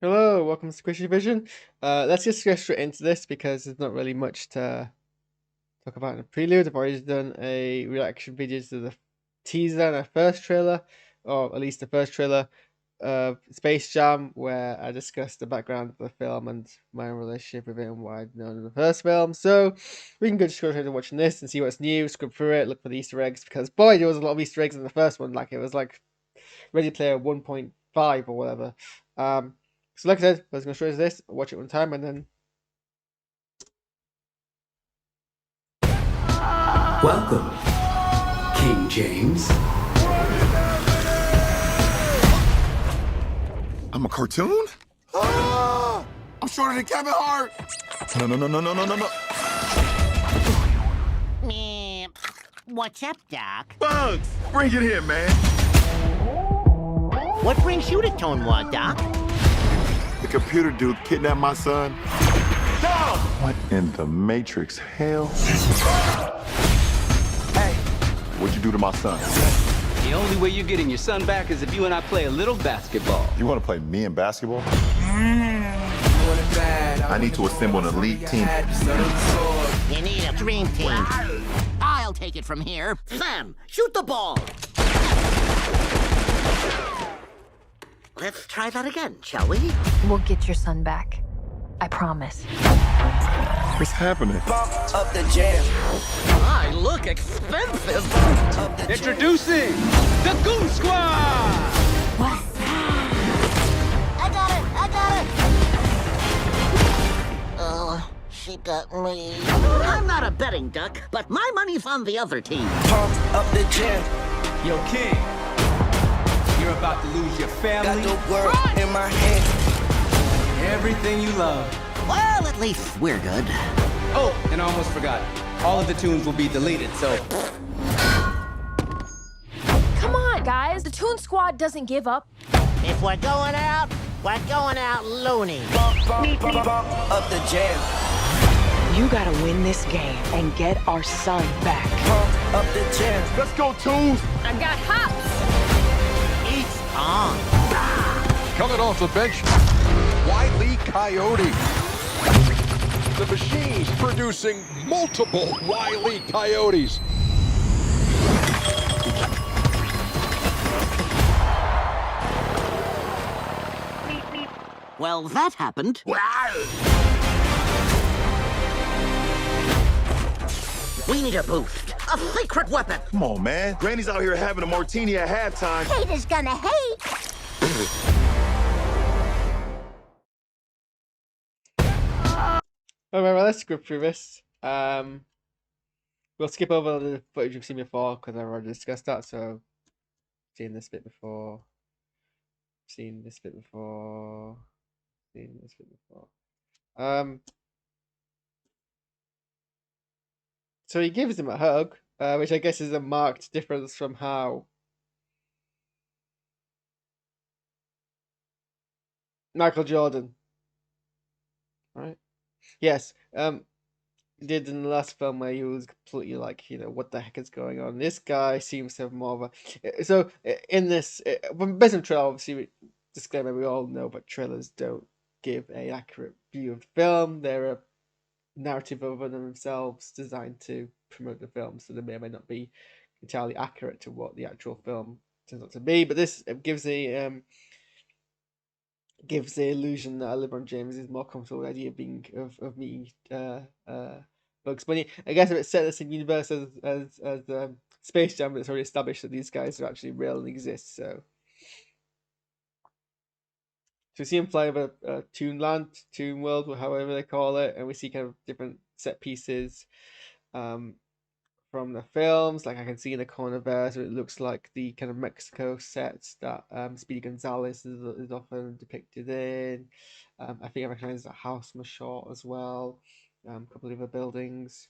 Hello, welcome to SquishiVision. Let's just go straight into this because there's not really much to talk about in the prelude. I've already done a reaction video to the teaser and the first trailer, or at least the first trailer of Space Jam, where I discussed the background of the film and my own relationship with it and what I'd known in the first film. So we can go straight into watching this and see what's new, scrub through it, look for the Easter eggs, because boy, there was a lot of Easter eggs in the first one. Like it was like Ready Player 1.5 or whatever. So like I said, let's go straight to this, watch it one time, and then Welcome, King James. I'm a cartoon? Ah! I'm shorter than Kevin Hart! No. Meh. What's up, Doc? Bugs! Bring it here, man. What brings you to Tonewad, Doc? The computer dude kidnapped my son. Dog! What in the Matrix hell? Hey! What'd you do to my son? The only way you're getting your son back is if you and I play a little basketball. You want to play me in basketball? I need to assemble an elite team. You need a dream team. I'll take it from here. Sam, shoot the ball. Let's try that again, shall we? We'll get your son back. I promise. What's happening? Up the jam. I look expensive. Up the Introducing the Goon Squad! I got it. She got me. I'm not a betting duck, but my money's on the other team. pump up the jam. Yo, King, you're about to lose your Got family, the world in my hand. everything you love. Well, at least we're good. Oh, and I almost forgot. All of the tunes will be deleted, so Come on, guys. The Toon Squad doesn't give up. If we're going out loony. Bump up the jam. You gotta win this game and get our son back. Pump up the jam. Let's go, Toons! I got hops. It's on. Coming off the bench, Wile Coyote. The machine's producing multiple Wile Coyotes. Well, that happened. We need a boost. A secret weapon. Come on, man. Granny's out here having a martini at halftime. Haters gonna hate. alright, well, let's go through this. We'll skip over the footage we've seen before because I've already discussed that. So, seen this bit before. Seen this bit before. Seen this bit before. So he gives him a hug, which I guess is a marked difference from how Michael Jordan, right? Yes, did in the last film where he was completely like, what the heck is going on? This guy seems to have more of a. So in this, based on trailer, obviously, disclaimer: we all know, but trailers don't give an accurate view of the film. They're a narrative over themselves designed to promote the film, so they may or may not be entirely accurate to what the actual film turns out to be. But this gives the illusion that LeBron James is more comfortable with the idea of being of meeting Bugs Bunny. I guess if it's set in the same universe as Space Jam, it's already established that these guys are actually real and exist. So we see him fly over Toon Land, Toon World, or however they call it, and we see kind of different set pieces from the films. Like I can see in the corner there, so it looks like the kind of Mexico sets that Speedy Gonzalez is often depicted in. I think I recognize a house from a short as well. A couple of other buildings.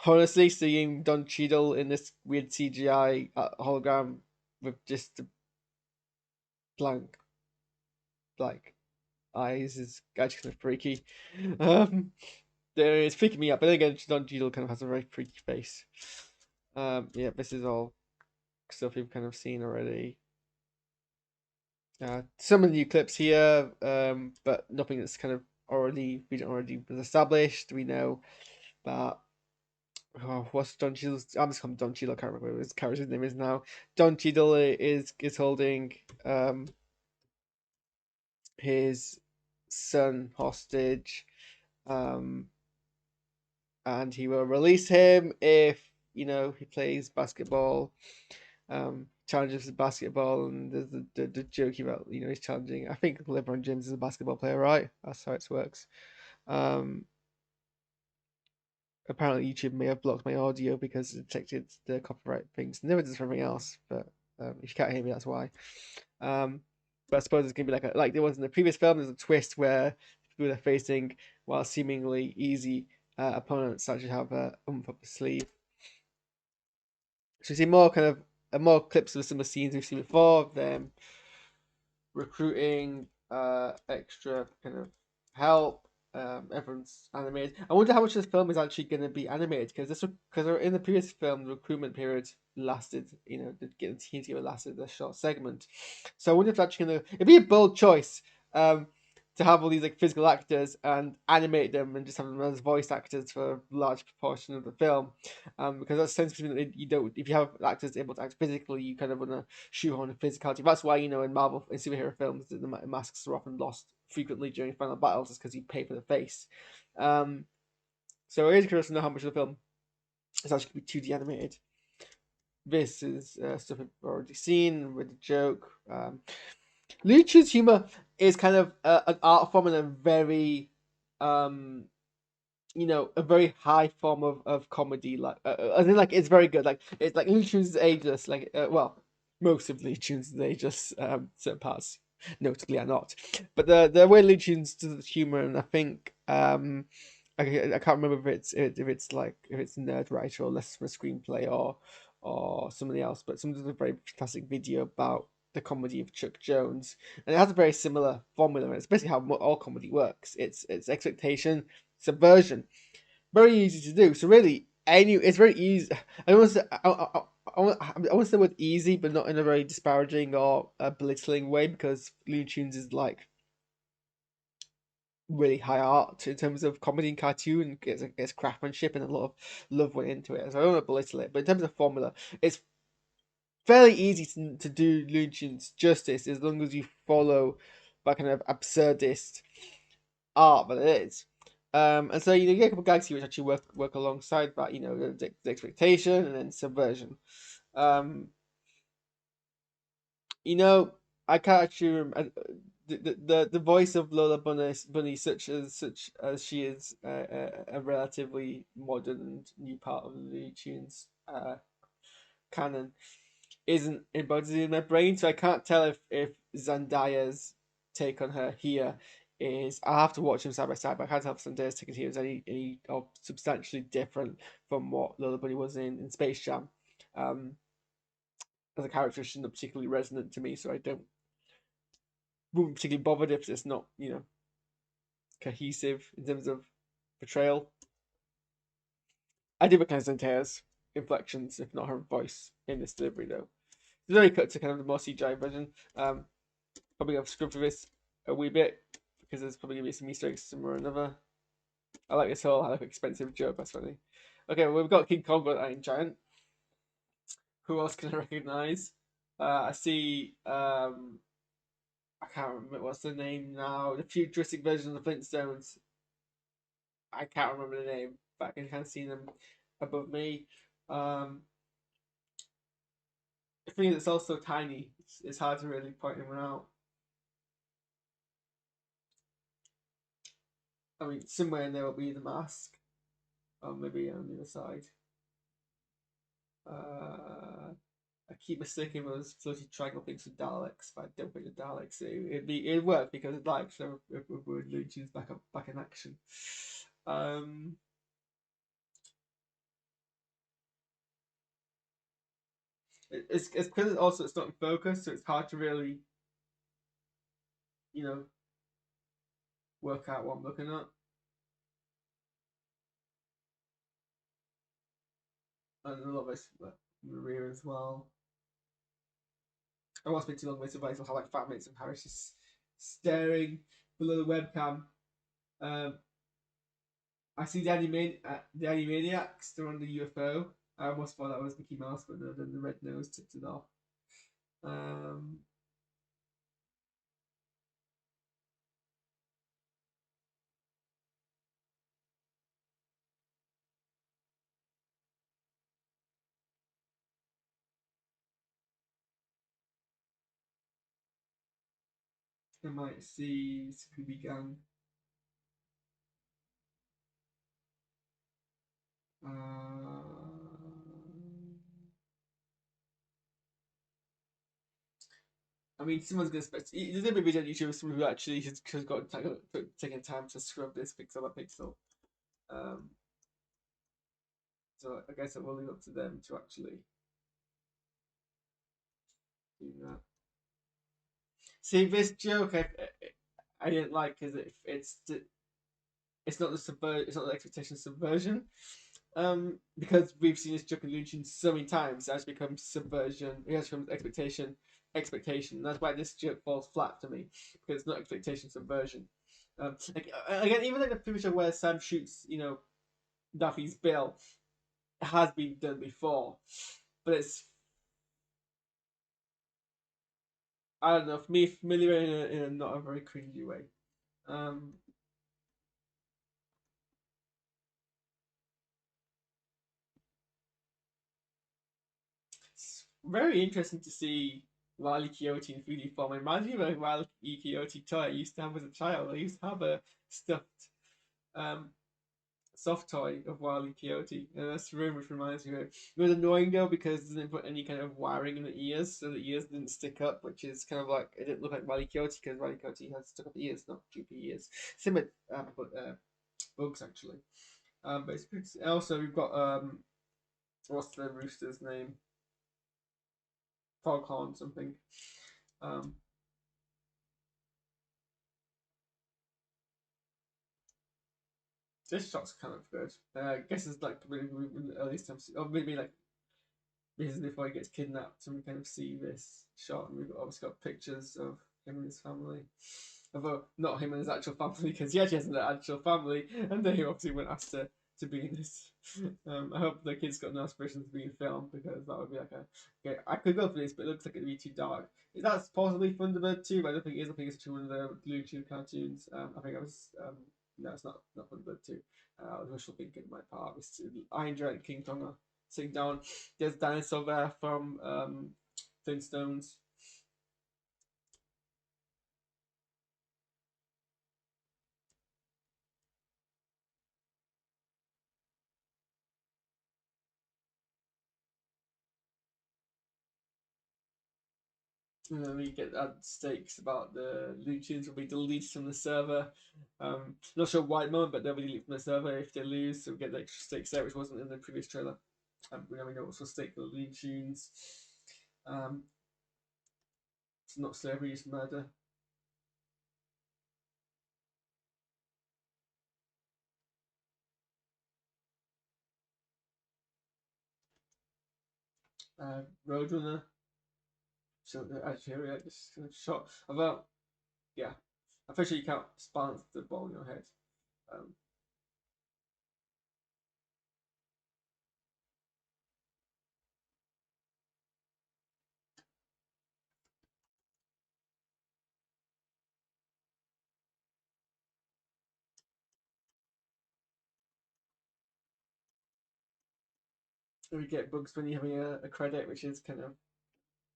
Honestly, seeing Don Cheadle in this weird CGI hologram with just a blank like eyes is actually kind of freaky. It's freaking me out, but then again, Don Cheadle kind of has a very freaky face. Yeah, this is all stuff you've kind of seen already. Some of the new clips here, but nothing that's kind of already was established. We know that what's Don Cheadle's? I'm just calling him Don Cheadle. I can't remember what his character's name is now. Don Cheadle is holding his son hostage, and he will release him if he plays basketball. Challenges with basketball, and there's the joke about he's challenging. I think LeBron James is a basketball player, right? That's how it works. Apparently YouTube may have blocked my audio because it detected the copyright things. Never does for everything else, but if you can't hear me, that's why. But I suppose it's gonna be like there was in the previous film. There's a twist where people are facing, while seemingly easy opponents, actually have a oomph up the sleeve. So you see more clips of some of the scenes we've seen before. Them recruiting extra kind of help. Everyone's animated. I wonder how much this film is actually going to be animated, because in the previous film the recruitment period lasted, the getting teams together lasted a short segment. So I wonder if that's actually it'd be a bold choice to have all these like physical actors and animate them and just have them as voice actors for a large proportion of the film, because that tends to mean that you don't, if you have actors able to act physically, you kind of want to shoehorn the physicality. That's why in Marvel in superhero films the masks are often lost frequently during final battles, is because you pay for the face. So it is curious to know how much of the film is actually going to be 2D animated. This is stuff we've already seen with the joke. Looney Tunes humor is kind of an art form and a very a very high form of comedy. Like I think like it's very good. Like it's like Looney Tunes is ageless. Like well, most of Looney Tunes is ageless. Certain parts notably are not. But the way Looney Tunes does its humor, and I think I can't remember if it's Nerdwriter or less from a screenplay or somebody else, but someone does a very fantastic video about the comedy of Chuck Jones, and it has a very similar formula. It's basically how all comedy works. It's expectation, subversion, very easy to do. So really, it's very easy. I don't want to say, I want to say the word easy, but not in a very disparaging or belittling way, because Looney Tunes is like really high art in terms of comedy and cartoon. It's craftsmanship and a lot of love went into it. So I don't want to belittle it, but in terms of formula, it's fairly easy to do Looney Tunes justice, as long as you follow that kind of absurdist art that it is. And so you get a couple of gags here which actually work alongside that. The expectation and then subversion. I can't actually remember the voice of Lola Bunny, such as she is a relatively modern and new part of the Looney Tunes canon, isn't embodied in my brain, so I can't tell if Zendaya's take on her here is. I'll have to watch them side by side, but I can't tell if Zendaya's take on here is any substantially different from what Lola Bunny was in Space Jam. As a character, she's not particularly resonant to me, so I wouldn't particularly bothered if it's not cohesive in terms of portrayal. I do recognize Zendaya's inflections, if not her voice, in this delivery though. It's very cut to kind of the more CGI version. Probably gonna scrub through this a wee bit because there's probably gonna be some Easter eggs somewhere or another. I like this whole I like expensive joke. That's funny. Okay, well, we've got King Kong with Iron Giant. Who else can I recognize? I see. I can't remember what's the name now. The futuristic version of the Flintstones. I can't remember the name, but I can kind of see them above me. The thing is, it's also tiny. It's hard to really point them out. I mean, somewhere in there will be the mask, or maybe on the other side. I keep mistaking those floaty triangle things for Daleks, but I don't think the Daleks. It'd work because it's like so if we're Looney Tunes back in action. It's because also it's not in focus, so it's hard to really work out what I'm looking at. And a lot of it's Maria as well. I won't spend too long with it, but it'll have like 5 minutes of Harris just staring below the webcam. I see the Animaniacs. They're on the UFO. I almost thought that was Mickey Mouse, but no, then the red nose tipped it off. I might see Scooby Gang. I mean, someone's gonna expect. There's gonna be a video on YouTube of someone who actually has got taken time to scrub this pixel by pixel. So I guess I will leave up to them to actually do that. See, this joke I didn't like because it's not the expectation subversion. Because we've seen this joke in Looney Tunes so many times, it has become subversion. It has become expectation. That's why this joke falls flat to me, because it's not expectation subversion. Again, even like the previous show where Sam shoots, Daffy's bill, has been done before, but it's, I don't know, for me, familiar in a not a very cringy way. It's very interesting to see Wile E. Coyote in 3D form. It reminds me of a Wile E. Coyote toy I used to have as a child. I used to have a stuffed soft toy of Wile E. Coyote, and that's the room which reminds me of it. It was annoying though because it didn't put any kind of wiring in the ears, so the ears didn't stick up, which is kind of like, it didn't look like Wile E. Coyote because Wile E. Coyote has stuck up ears, not droopy ears. Same with bugs actually. But it's also we've got what's the rooster's name? Foghorn something. This shot's kind of good. I guess it's like really the earliest time, or maybe like this is before he gets kidnapped, so we kind of see this shot, and we've obviously got pictures of him and his family. Although not him and his actual family, because he actually hasn't an actual family, and then he obviously went asked to be in this. I hope the kid's got no aspirations to be in film, because that would be like okay, I could go for this, but it looks like it'd be too dark. That's possibly Thunderbird 2, but I don't think it is. I think it's one of the Blue Tube cartoons. I think I was no, it's not Thunderbird 2. I was wishful thinking on my part. It's Iron Giant King Kong are sitting down. There's Dinosaur there from Flintstones. And then we get stakes about the Looney Tunes will be deleted from the server. Not sure why at the moment, but they'll be deleted from the server if they lose. So we get the extra stakes there, which wasn't in the previous trailer. We know what's for stake for the Looney Tunes. It's not slavery, it's murder. Roadrunner. So actually, yeah, just kind of shot about. Yeah, I'm pretty sure you can't balance the ball in your head. We get Bugs Bunny having a credit, which is kind of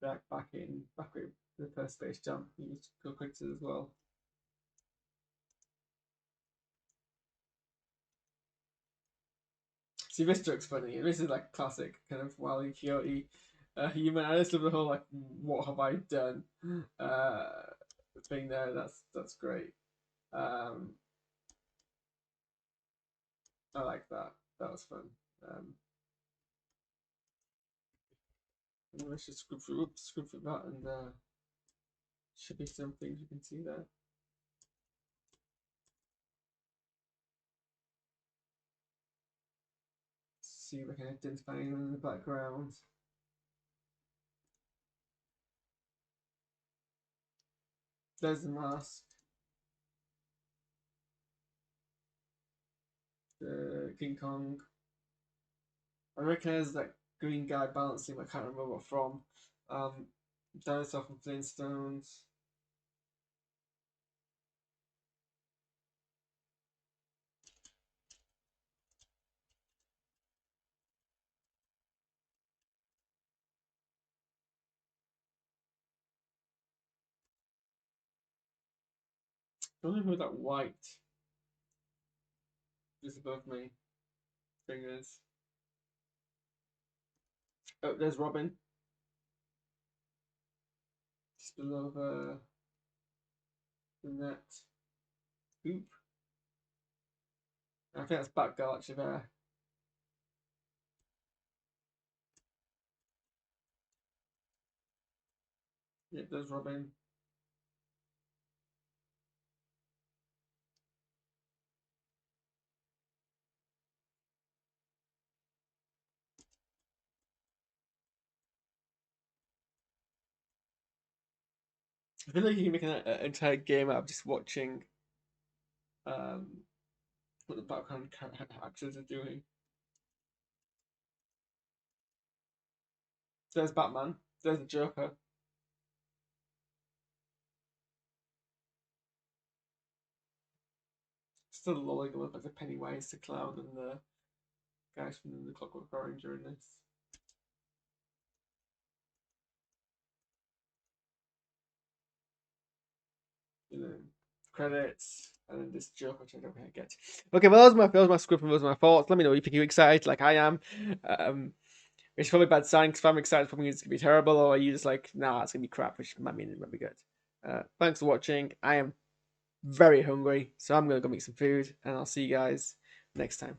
back with the first Space Jam. He used to go credits as well. See, this joke's funny. This is like classic kind of Wile E. Coyote humor. I just love the whole like, what have I done thing there. That's great. I like that. That was fun. Let's just scoop through that, and should be some things you can see there. See if I can identify anyone in the background. There's the mask. The King Kong. I recognize that green guy balancing, but I can't remember what from. Dinosaur from Flintstones. I don't know who that white just above me thing is. Oh, there's Robin. Just below the net. Oop. I think that's Batgirl actually there. Yeah, there's Robin. I feel like you can make an entire game out of just watching what the background actors are doing. So there's Batman. There's the Joker. Still lolling a little bit of Pennywise, the Clown, and the guys from the Clockwork Orange are in this. You know, credits, and then this joke, which I don't really get. Okay, well, that was my script and those are my thoughts. Let me know if you're excited, like I am. It's probably a bad sign because if I'm excited, probably it's gonna be terrible, or are you just like, nah, it's gonna be crap, which might mean it might be good. Thanks for watching. I am very hungry, so I'm gonna go make some food, and I'll see you guys next time.